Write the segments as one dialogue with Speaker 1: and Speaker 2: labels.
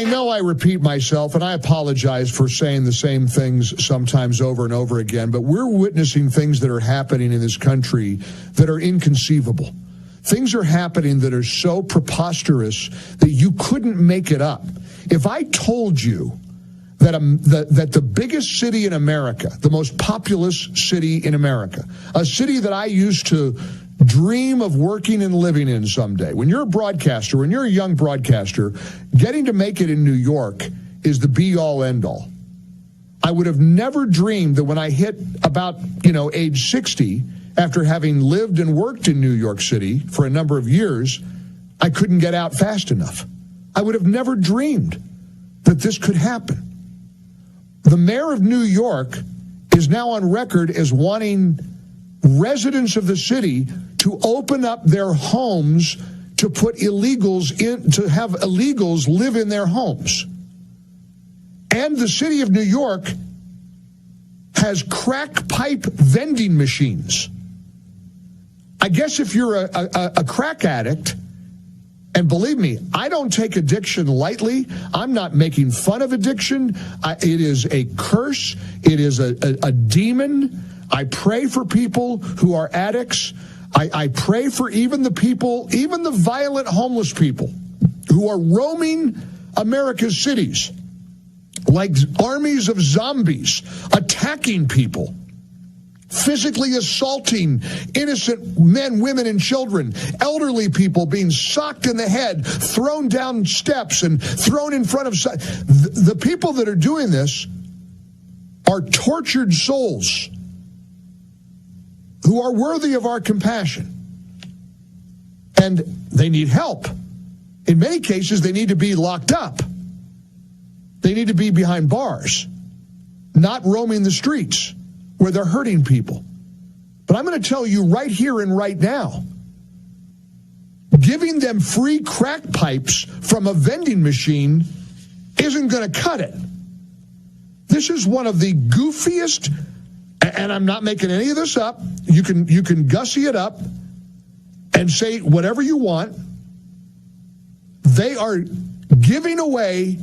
Speaker 1: I know I repeat myself, and I apologize for saying the same things sometimes over and over again, but we're witnessing things that are happening in this country that are inconceivable. Things are happening that are so preposterous that you couldn't make it up. If I told you that the biggest city in America, the most populous city in America, a city that I used to dream of working and living in someday. When you're a broadcaster, when you're a young broadcaster, getting to make it in New York is the be-all, end-all. I would have never dreamed that when I hit about, age 60, after having lived and worked in New York City for a number of years, I couldn't get out fast enough. I would have never dreamed that this could happen. The mayor of New York is now on record as wanting residents of the city to open up their homes to put illegals in, to have illegals live in their homes. And the city of New York has crack pipe vending machines. I guess if you're a crack addict, and believe me, I don't take addiction lightly. I'm not making fun of addiction. It is a curse. It is a demon. I pray for people who are addicts. I pray for even the people, even the violent homeless people who are roaming America's cities like armies of zombies, attacking people, physically assaulting innocent men, women, and children, elderly people being socked in the head, thrown down steps, and thrown in front of... The people that are doing this are tortured souls who are worthy of our compassion. And they need help. In many cases, they need to be locked up. They need to be behind bars, not roaming the streets where they're hurting people. But I'm going to tell you right here and right now, giving them free crack pipes from a vending machine isn't going to cut it. This is one of the goofiest, and I'm not making any of this up. You can gussy it up and say whatever you want. They are giving away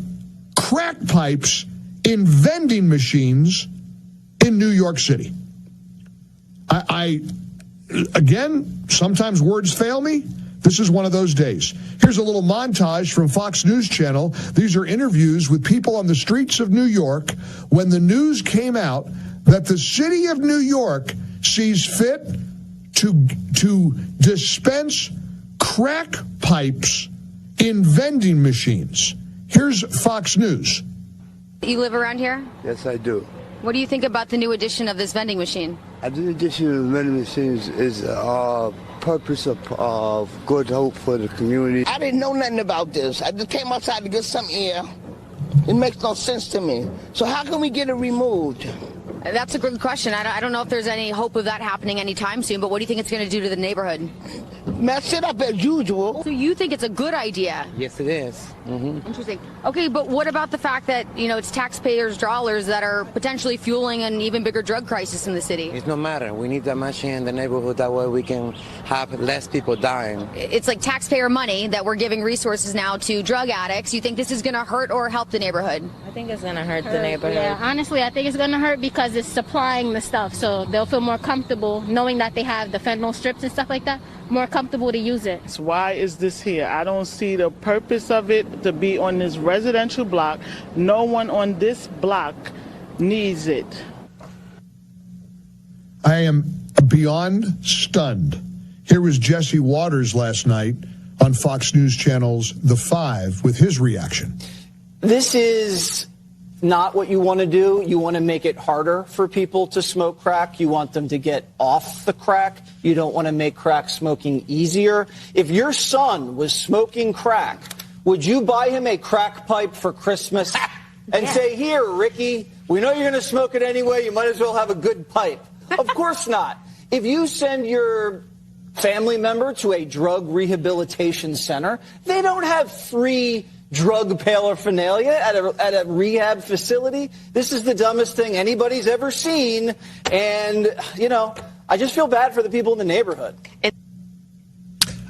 Speaker 1: crack pipes in vending machines in New York City. I again, sometimes words fail me. This is one of those days. Here's a little montage from Fox News Channel. These are interviews with people on the streets of New York when the news came out that the city of New York sees fit to dispense crack pipes in vending machines. Here's Fox News.
Speaker 2: You live around here?
Speaker 3: Yes, I do.
Speaker 2: What do you think about the new addition of this vending machine?
Speaker 3: The addition of vending machines is a purpose of good hope for the community.
Speaker 4: I didn't know nothing about this. I just came outside to get some air. It makes no sense to me. So how can we get it removed?
Speaker 2: That's a good question. I don't know if there's any hope of that happening anytime soon, but what do you think it's going to do to the neighborhood?
Speaker 4: Mess it up as usual.
Speaker 2: So you think it's a good idea?
Speaker 5: Yes, it is. Mm-hmm.
Speaker 2: Interesting. Okay, but what about the fact that, it's taxpayers' dollars that are potentially fueling an even bigger drug crisis in the city?
Speaker 5: It's no matter. We need that machine in the neighborhood. That way we can have less people dying.
Speaker 2: It's like taxpayer money that we're giving resources now to drug addicts. You think this is going to hurt or help the neighborhood?
Speaker 6: I think it's going to hurt the neighborhood.
Speaker 7: Yeah, honestly, I think it's going to hurt because it's supplying the stuff. So they'll feel more comfortable knowing that they have the fentanyl strips and stuff like that, more comfortable to use it.
Speaker 8: Why is this here? I don't see the purpose of it to be on this residential block. No one on this block needs it.
Speaker 1: I am beyond stunned. Here was Jesse Waters last night on Fox News Channel's The Five with his reaction.
Speaker 9: This is not what you want to do. You want to make it harder for people to smoke crack. You want them to get off the crack. You don't want to make crack smoking easier. If your son was smoking crack, would you buy him a crack pipe for Christmas and say, here, Ricky, we know you're going to smoke it anyway. You might as well have a good pipe. Of course not. If you send your family member to a drug rehabilitation center, they don't have free drug paraphernalia at a rehab facility. This is the dumbest thing anybody's ever seen. And, I just feel bad for the people in the neighborhood.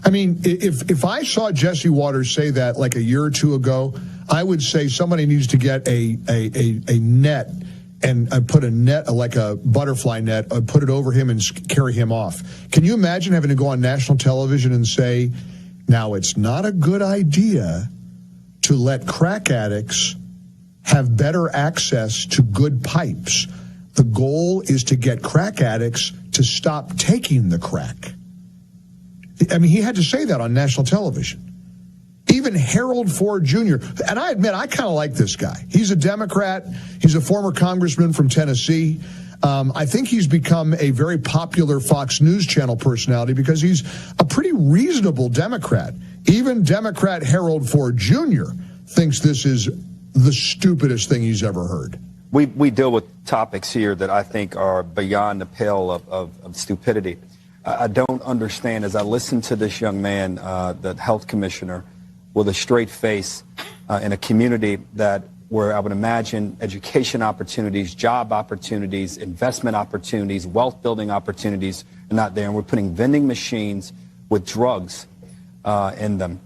Speaker 9: I
Speaker 1: mean, if I saw Jesse Waters say that like a year or two ago, I would say somebody needs to get a net and put a net, like a butterfly net, put it over him and carry him off. Can you imagine having to go on national television and say, now it's not a good idea to let crack addicts have better access to good pipes. The goal is to get crack addicts to stop taking the crack. I mean, he had to say that on national television. Even Harold Ford Jr., and I admit, I kind of like this guy. He's a Democrat. He's a former congressman from Tennessee. I think he's become a very popular Fox News Channel personality because he's a pretty reasonable Democrat. Even Democrat Harold Ford Jr. thinks this is the stupidest thing he's ever heard.
Speaker 10: We deal with topics here that I think are beyond the pale of stupidity. I don't understand, as I listen to this young man, the health commissioner, with a straight face in a community where I would imagine education opportunities, job opportunities, investment opportunities, wealth building opportunities are not there. And we're putting vending machines with drugs in them.